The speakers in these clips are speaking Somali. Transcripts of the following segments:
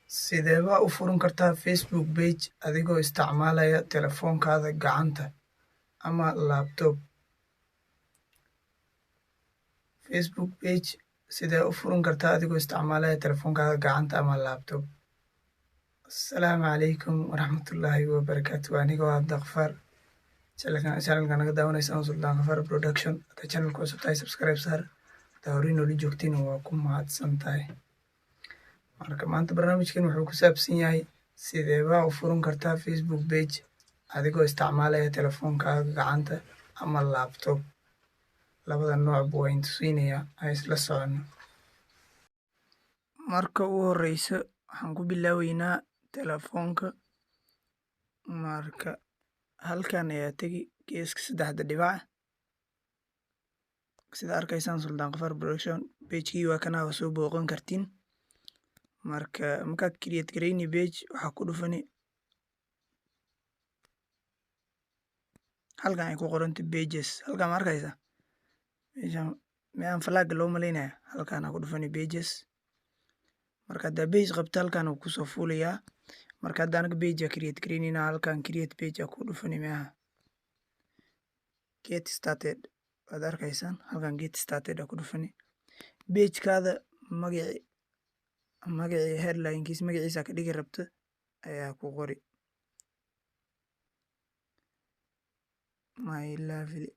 Sideeba u furan kartaa Facebook page adigoo isticmaalaya telefoonkaada gacanta ama laptop? Facebook page sidee u furan kartaa adigoo isticmaalaya telefoonkaada gacanta ama laptop? Asalaamu calaykum waraxmatullaahi wabarakaatu. Anigoo ah Daqfar. Channelka naga daawanaysa Sultan Qafar Production. Hada channelka cusub tahay subscribe saar. Hada horey noola joogtiin waa ku mahadsan tahay. Marka maanta barnaamijkan wuxuu ku saabsan yahay sideeba u furan kartaa Facebook page adigoo isticmaalaya telefoonkaada gacanta ama laptop. Labada nooc buu waan tusiinayaa ay isla socono. Marka ugu horeysa waxaan ku bilaaweynaa telefoonka. Marka halkan ayaa tegi geeska saddexda dhibac. Sida arkaysaan Sultan Qafar Production page-kii waa kana waa soo booqan kartiin. Markaad create gareyni page waxaa ku dhufani halkan ay ku qoranta pages. Halkan ma arkaysa meeshan miyaan flag loo maleynaya halkan ku dhufani pages. Marka hadda page qabta halkan uu kusoo fuulayaa. Marka hadda anaga page create gareynina halkan create page ku dhufani meeha get started. Waad arkaysaan halkan get started ku dhufani page kaada magacii headline-kiisa magaciisa ka dhigi rabta ayaa ku qori my lovely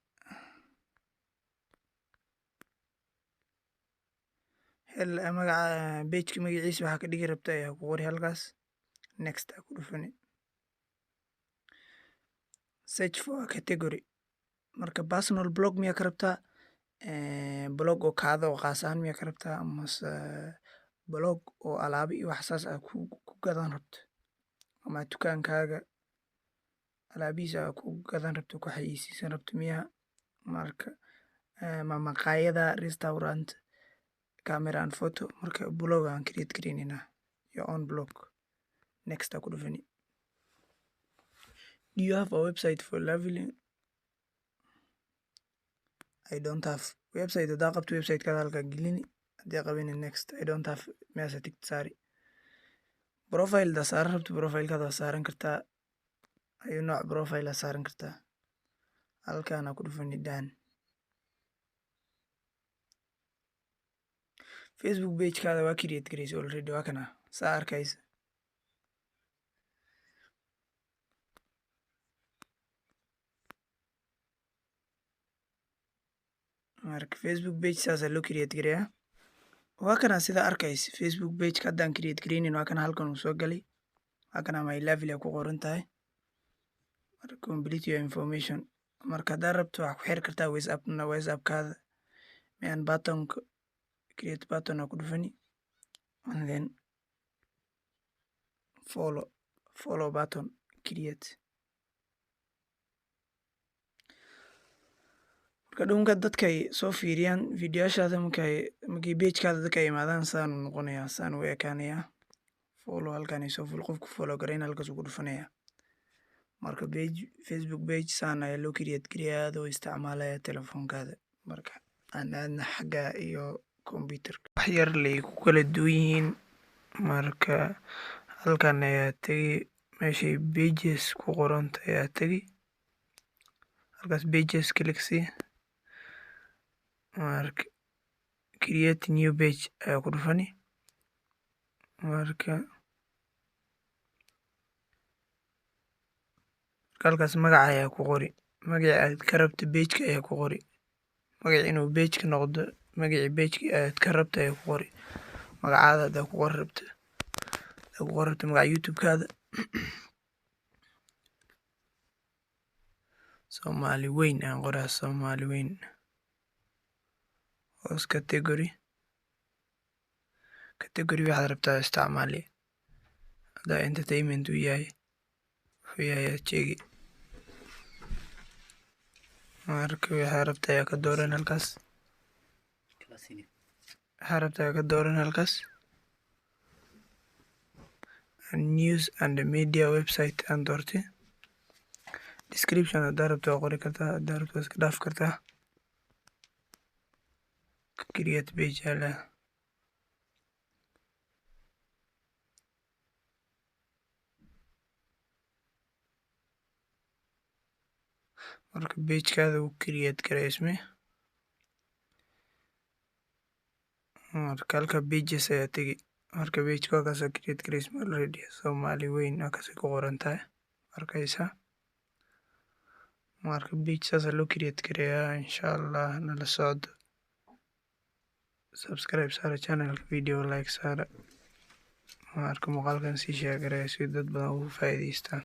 magaca page-ka magaciisa waxaa ka dhigi rabta ayaa ku qori halkaas next ku dhufani search for a category. Marka personal blog miyaa ka rabtaa blog oo kaada oo khaas ahaan miyaa ka rabtaa amase blog oo alaabo iyo wax saas ku gadan rabto ama dukaankaaga alaabihiisa ku gadan rabto ku xayeysiisan rabto miyaa marka maqaayada restaurant camera and photo marka blog aan create gareynina your own blog next ku dhufani. Do you have a website for leveling? I don't have website. Hadaa qabto website kaada halka gelini haddii qabini next I don't have meesha tigta saari. Profile da saaran rabto profile kaada saaran kartaa ayuu nooc profile saaran kartaa halkan ku dhufani done. Facebook page kaada waa create gareysay already waa kana saa arkaysa. Marka Facebook page saas loo create gareeyaa waa kana sida arkaysa Facebook page ka haddaan create gareynin waa kana halkan uu soo galay waa kana my lovely ku qoran tahay. Marka complete your information marka haddaa rabto waxaa ku xiri kartaa WhatsApp kaada miyaan button create button ku dhufani and then follow button create. Marka dhunka dadkay soo fiiriyaan videoyashaada markay page-kaada dadka ay imaadaan saan uu noqonayaa saan u ekaanayaa follow halkan soo ful qofku follow gareyn halkaas ugu dhufanaya. Marka Facebook page saan ayaa loo create gareeyaa adoo isticmaalaya telefoonkaada. Marka aan aadna xagga iyo computerka wax yar lay ku kala duwan yihiin. Marka halkan ayaa tegi meeshay pages ku qoranta ayaa tegi halkaas pages click see. Marka create new page ayaa ku dhufani marka halkaas magaca ayaa ku qori magaca aad ka rabto page-ka ayaa ku qori magaca inuu page-ka noqdo magacii page-ka aad ka rabto ayaa ku qori magacaada hadaa ku qori rabto magaca YouTube-kaada Soomaali weyn aan qoraa Soomaali weyn hoos category waxaad rabtaa isticmaali haddaa entertainment uu yahay wuxuu yahay sheegi marka waxaa rabtaa ayaa ka dooran halkaas news and media website aan doortay. Description haddaa rabto qori kartaa haddaa rabto iska dhaaf kartaa. Create page ala marka pagekaada uu create gareysme. marka halka pages ayaa tegi, marka pageka waa kaasoo create gareysme already. Soomaali weyn waa kaasoo ku qoran tahay arkaysa. marka page saasa loo create gareeyaa. insha allah nala socdo, subscribe saara channel, video like saara, marka muuqaalkan sii share gareeya si dad badan ugu faa'iidaystaan.